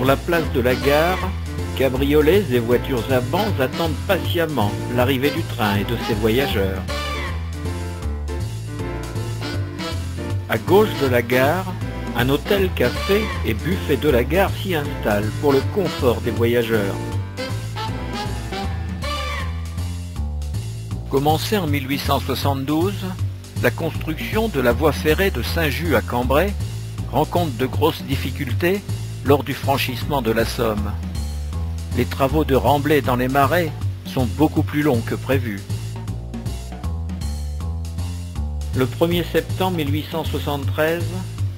la place de la gare, cabriolets et voitures à bancs attendent patiemment l'arrivée du train et de ses voyageurs. À gauche de la gare, un hôtel-café et buffet de la gare s'y installe pour le confort des voyageurs. Commencée en 1872, la construction de la voie ferrée de Saint-Just à Cambrai rencontre de grosses difficultés lors du franchissement de la Somme. Les travaux de remblai dans les marais sont beaucoup plus longs que prévu. Le 1er septembre 1873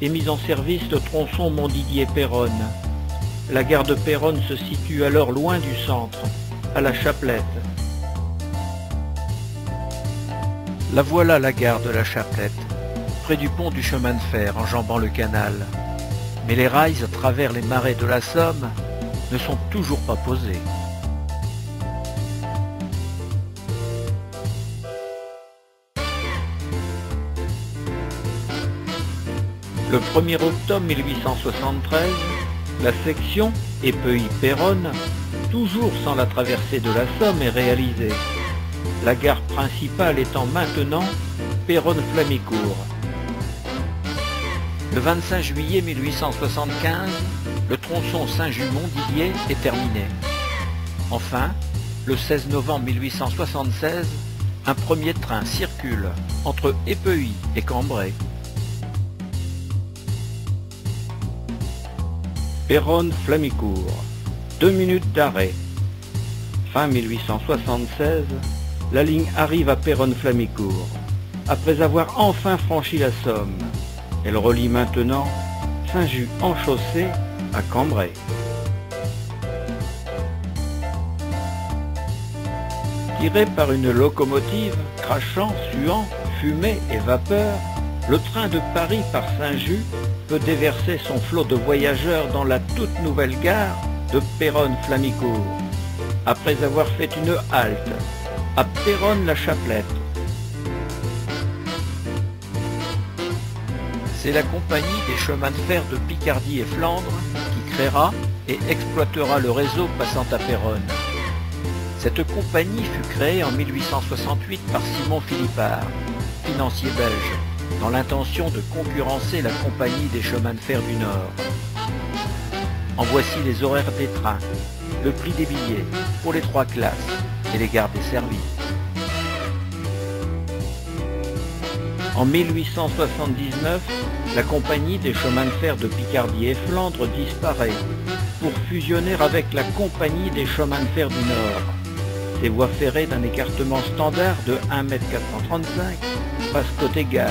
est mis en service le tronçon Montdidier-Péronne. La gare de Péronne se situe alors loin du centre, à la Chapelette. La voilà la gare de la Chapelette, près du pont du chemin de fer enjambant le canal. Mais les rails à travers les marais de la Somme ne sont toujours pas posés. Le 1er octobre 1873, la section Épehy-Péronne, toujours sans la traversée de la Somme, est réalisée. La gare principale étant maintenant Péronne-Flamicourt. Le 25 juillet 1875, le tronçon Saint-Just-Montdidier est terminé. Enfin, le 16 novembre 1876, un premier train circule entre Épehy et Cambrai. Péronne-Flamicourt, 2 minutes d'arrêt. Fin 1876, la ligne arrive à Péronne-Flamicourt. Après avoir enfin franchi la Somme, elle relie maintenant Saint-Just en chaussée à Cambrai. Tiré par une locomotive, crachant, suant, fumée et vapeur, le train de Paris par Saint-Just peut déverser son flot de voyageurs dans la toute nouvelle gare de Péronne-Flamicourt, après avoir fait une halte à Péronne-la-Chapelette. C'est la compagnie des chemins de fer de Picardie et Flandre qui créera et exploitera le réseau passant à Péronne. Cette compagnie fut créée en 1868 par Simon Philippard, financier belge, dans l'intention de concurrencer la compagnie des chemins de fer du Nord. En voici les horaires des trains, le prix des billets pour les 3 classes et les gares desservies. En 1879, la compagnie des chemins de fer de Picardie et Flandre disparaît pour fusionner avec la compagnie des chemins de fer du Nord. Ces voies ferrées d'un écartement standard de 1,435 m passent côté gare.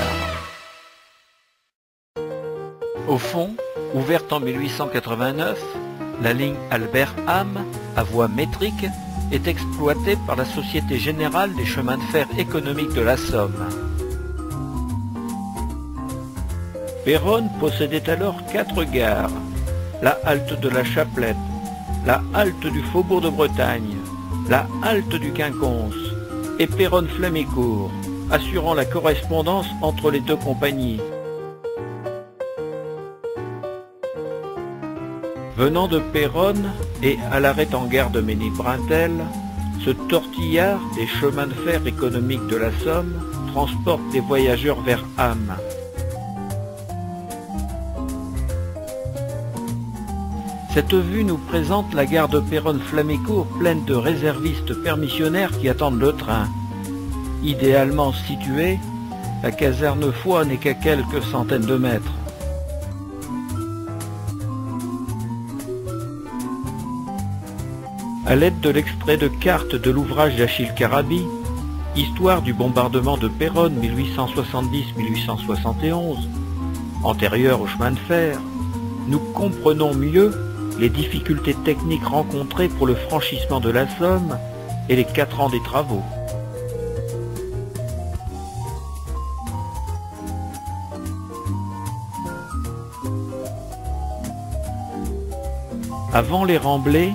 Au fond, ouverte en 1889, la ligne Albert-Ham, à voie métrique, est exploitée par la Société Générale des Chemins de Fer Économiques de la Somme. Péronne possédait alors 4 gares, la halte de la Chapelette, la halte du Faubourg de Bretagne, la halte du Quinconce et Péronne-Flamicourt, assurant la correspondance entre les deux compagnies. Venant de Péronne et à l'arrêt en gare de Ménilbrintel, ce tortillard des chemins de fer économiques de la Somme transporte des voyageurs vers Ham. Cette vue nous présente la gare de Péronne-Flamicourt pleine de réservistes permissionnaires qui attendent le train. Idéalement située, la caserne Foy n'est qu'à quelques centaines de mètres. À l'aide de l'extrait de carte de l'ouvrage d'Achille Carabi, Histoire du bombardement de Péronne 1870-1871, antérieur au chemin de fer, nous comprenons mieux les difficultés techniques rencontrées pour le franchissement de la Somme et les 4 ans des travaux. Avant les remblais,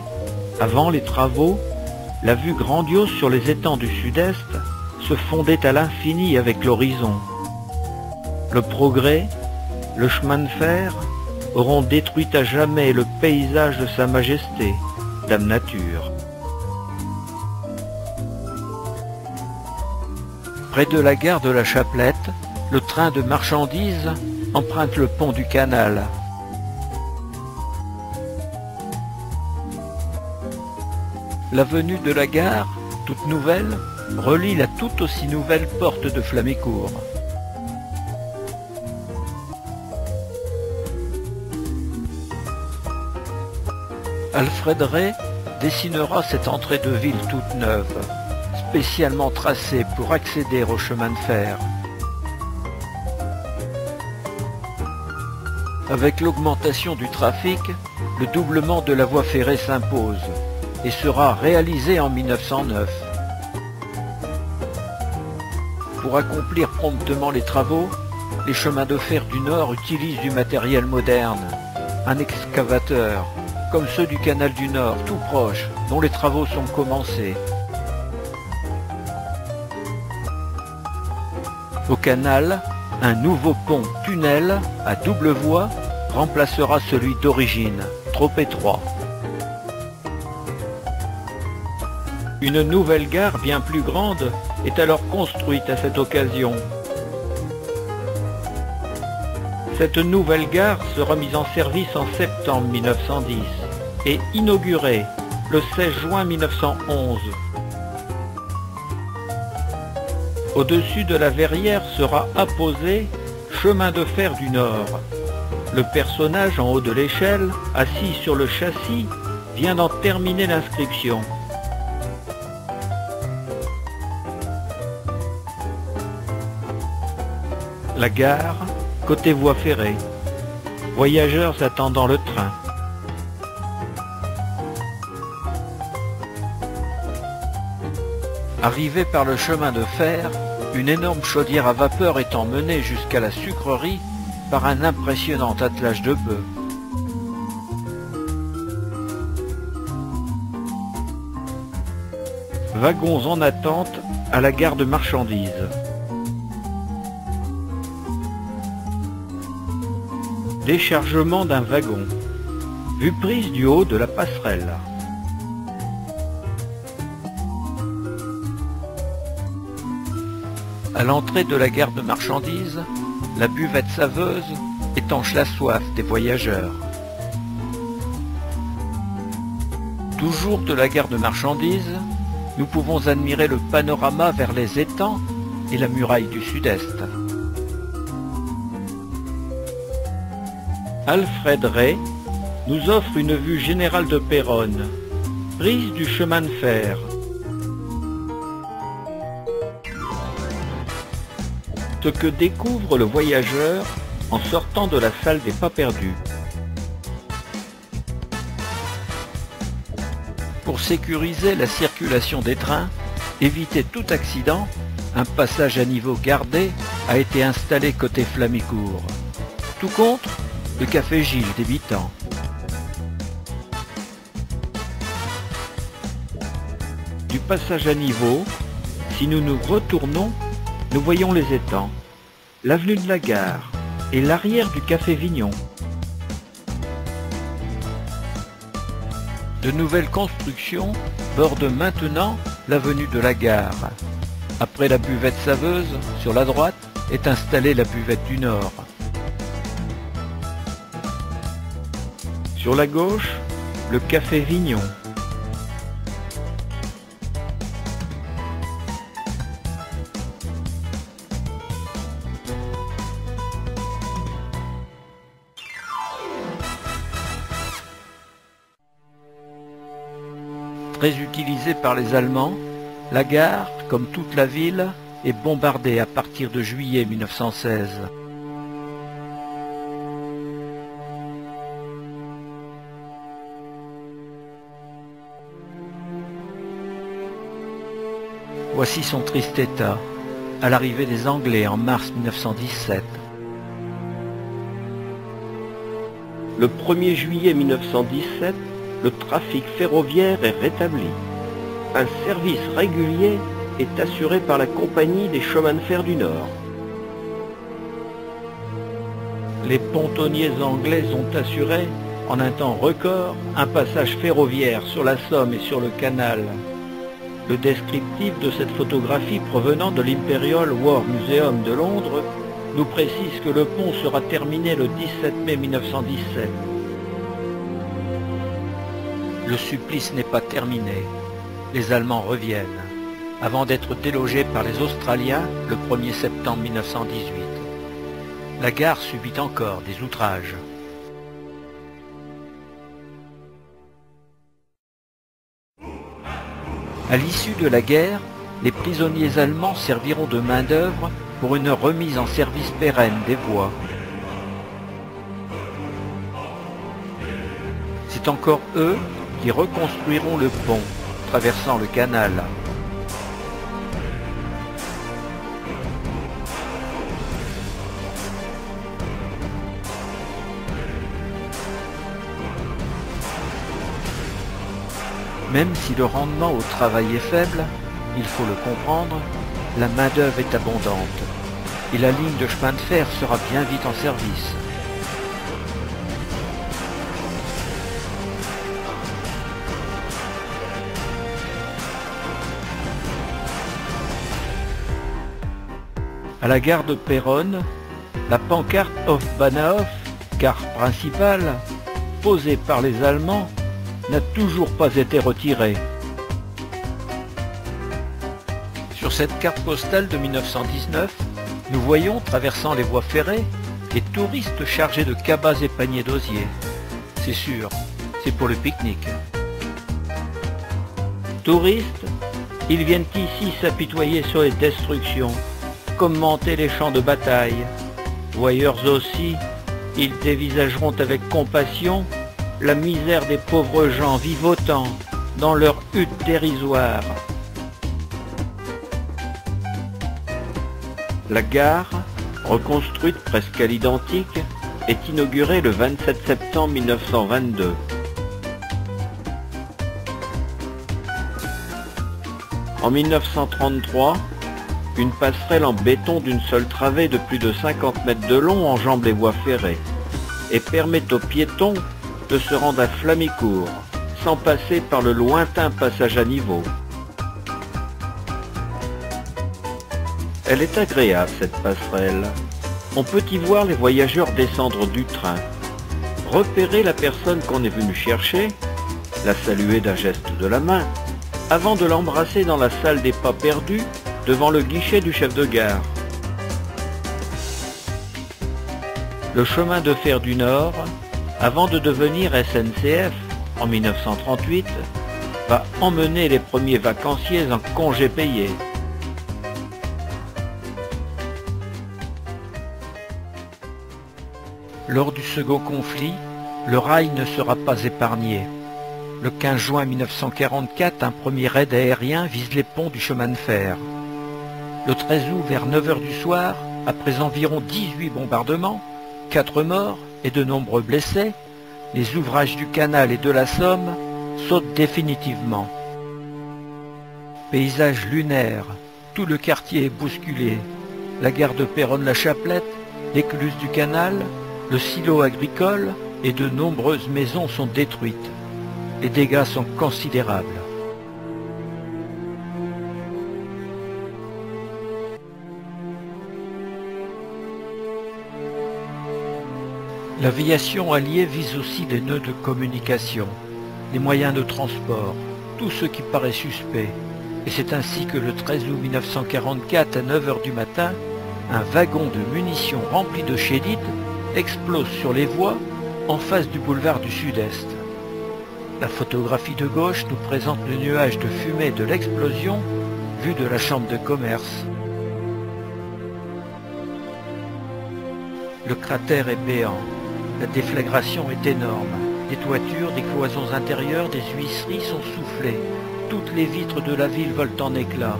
avant les travaux, la vue grandiose sur les étangs du sud-est se fondait à l'infini avec l'horizon. Le progrès, le chemin de fer, auront détruit à jamais le paysage de Sa Majesté, Dame Nature. Près de la gare de la Chapelette, le train de marchandises emprunte le pont du canal. L'avenue de la gare, toute nouvelle, relie la tout aussi nouvelle porte de Flamicourt. Alfred Rey dessinera cette entrée de ville toute neuve, spécialement tracée pour accéder au chemin de fer. Avec l'augmentation du trafic, le doublement de la voie ferrée s'impose et sera réalisé en 1909. Pour accomplir promptement les travaux, les chemins de fer du Nord utilisent du matériel moderne, un excavateur, comme ceux du canal du Nord, tout proche, dont les travaux sont commencés. Au canal, un nouveau pont-tunnel à double voie remplacera celui d'origine, trop étroit. Une nouvelle gare bien plus grande est alors construite à cette occasion. Cette nouvelle gare sera mise en service en septembre 1910 et inaugurée le 16 juin 1911. Au-dessus de la verrière sera apposé chemin de fer du Nord. Le personnage en haut de l'échelle, assis sur le châssis, vient d'en terminer l'inscription. La gare, côté voie ferrée. Voyageurs attendant le train. Arrivé par le chemin de fer, une énorme chaudière à vapeur est emmenée jusqu'à la sucrerie par un impressionnant attelage de bœufs. Wagons en attente à la gare de marchandises. Déchargement d'un wagon. Vue prise du haut de la passerelle. À l'entrée de la gare de marchandises, la buvette saveuse étanche la soif des voyageurs. Toujours de la gare de marchandises, nous pouvons admirer le panorama vers les étangs et la muraille du Sud-Est. Alfred Rey nous offre une vue générale de Péronne, prise du chemin de fer. Ce que découvre le voyageur en sortant de la salle des pas perdus. Pour sécuriser la circulation des trains, éviter tout accident, un passage à niveau gardé a été installé côté Flamicourt. Tout contre, le café Gilles débitant. Du passage à niveau, si nous nous retournons, nous voyons les étangs, l'avenue de la gare et l'arrière du café Vignon. De nouvelles constructions bordent maintenant l'avenue de la gare. Après la buvette saveuse, sur la droite, est installée la buvette du Nord. Sur la gauche, le café Vignon. Très utilisée par les Allemands, la gare, comme toute la ville, est bombardée à partir de juillet 1916. Voici son triste état, à l'arrivée des Anglais en mars 1917. Le 1er juillet 1917, le trafic ferroviaire est rétabli. Un service régulier est assuré par la Compagnie des chemins de fer du Nord. les pontonniers anglais ont assuré, en un temps record, un passage ferroviaire sur la Somme et sur le canal. Le descriptif de cette photographie provenant de l'Imperial War Museum de Londres nous précise que le pont sera terminé le 17 mai 1917. Le supplice n'est pas terminé. Les Allemands reviennent, avant d'être délogés par les Australiens le 1er septembre 1918. La gare subit encore des outrages. À l'issue de la guerre, les prisonniers allemands serviront de main-d'œuvre pour une remise en service pérenne des voies. C'est encore eux qui reconstruiront le pont traversant le canal. Même si le rendement au travail est faible, il faut le comprendre, la main-d'œuvre est abondante et la ligne de chemin de fer sera bien vite en service. À la gare de Péronne, la pancarte Hof-Bahnhof, gare principale, posée par les Allemands, n'a toujours pas été retirée. Sur cette carte postale de 1919, nous voyons, traversant les voies ferrées, des touristes chargés de cabas et paniers d'osier. C'est sûr, c'est pour le pique-nique. Touristes, ils viennent ici s'apitoyer sur les destructions, commenter les champs de bataille. Voyeurs aussi, ils dévisageront avec compassion la misère des pauvres gens vivotant dans leurs huttes dérisoires. La gare, reconstruite presque à l'identique, est inaugurée le 27 septembre 1922. En 1933, une passerelle en béton d'une seule travée de plus de 50 mètres de long enjambe les voies ferrées et permet aux piétons de se rendre à Flamicourt, sans passer par le lointain passage à niveau. Elle est agréable, cette passerelle. On peut y voir les voyageurs descendre du train, repérer la personne qu'on est venu chercher, la saluer d'un geste de la main, avant de l'embrasser dans la salle des pas perdus, devant le guichet du chef de gare. Le chemin de fer du Nord, avant de devenir SNCF en 1938, va emmener les premiers vacanciers en congé payé. Lors du second conflit, le rail ne sera pas épargné. Le 15 juin 1944, un premier raid aérien vise les ponts du chemin de fer. Le 13 août, vers 9 h du soir, après environ 18 bombardements, 4 morts et de nombreux blessés, les ouvrages du canal et de la Somme sautent définitivement. Paysage lunaire, tout le quartier est bousculé. La gare de Péronne-la-Chapelette, l'écluse du canal, le silo agricole et de nombreuses maisons sont détruites. Les dégâts sont considérables. L'aviation alliée vise aussi les nœuds de communication, les moyens de transport, tout ce qui paraît suspect. Et c'est ainsi que le 13 août 1944, à 9 h du matin, un wagon de munitions rempli de chédid explose sur les voies en face du boulevard du Sud-Est. La photographie de gauche nous présente le nuage de fumée de l'explosion vu de la chambre de commerce. Le cratère est béant. La déflagration est énorme. Des toitures, des cloisons intérieures, des huisseries sont soufflées. Toutes les vitres de la ville volent en éclats.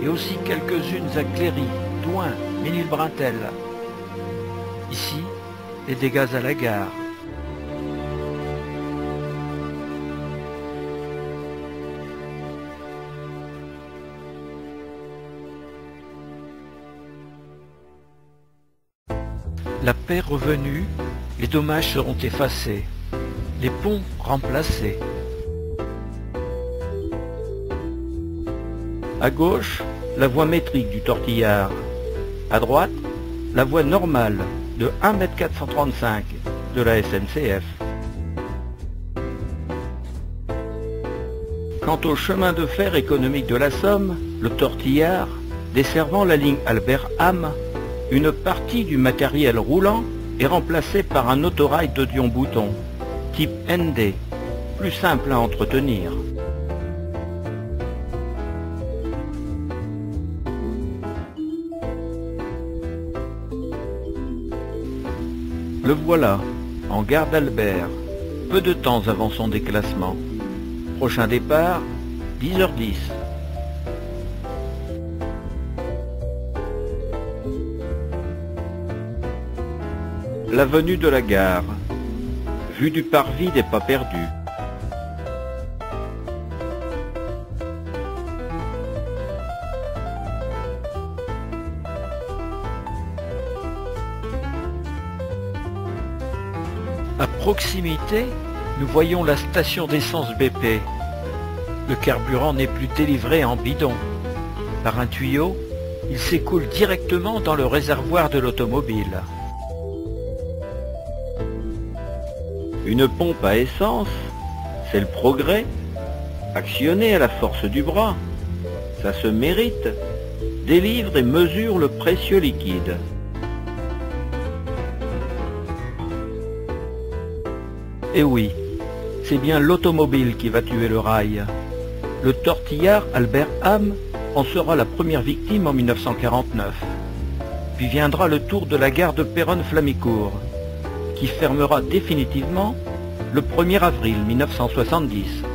Et aussi quelques-unes à Cléry, Douin, Ménilbrintel. Ici, les dégâts à la gare. La paix revenue, les dommages seront effacés, les ponts remplacés. À gauche, la voie métrique du tortillard. À droite, la voie normale de 1,435 m de la SNCF. Quant au chemin de fer économique de la Somme, le tortillard, desservant la ligne Albert-Ham, une partie du matériel roulant est remplacée par un autorail de Dion-Bouton, type ND, plus simple à entretenir. Le voilà, en gare d'Albert, peu de temps avant son déclassement. Prochain départ, 10h10. L'avenue de la gare. Vue du parvis n'est pas perdue. À proximité, nous voyons la station d'essence BP. Le carburant n'est plus délivré en bidon. Par un tuyau, il s'écoule directement dans le réservoir de l'automobile. Une pompe à essence, c'est le progrès, actionné à la force du bras. Ça se mérite, délivre et mesure le précieux liquide. Et oui, c'est bien l'automobile qui va tuer le rail. Le tortillard Albert-Ham en sera la première victime en 1949. Puis viendra le tour de la gare de Péronne-Flamicourt, qui fermera définitivement le 1er avril 1970.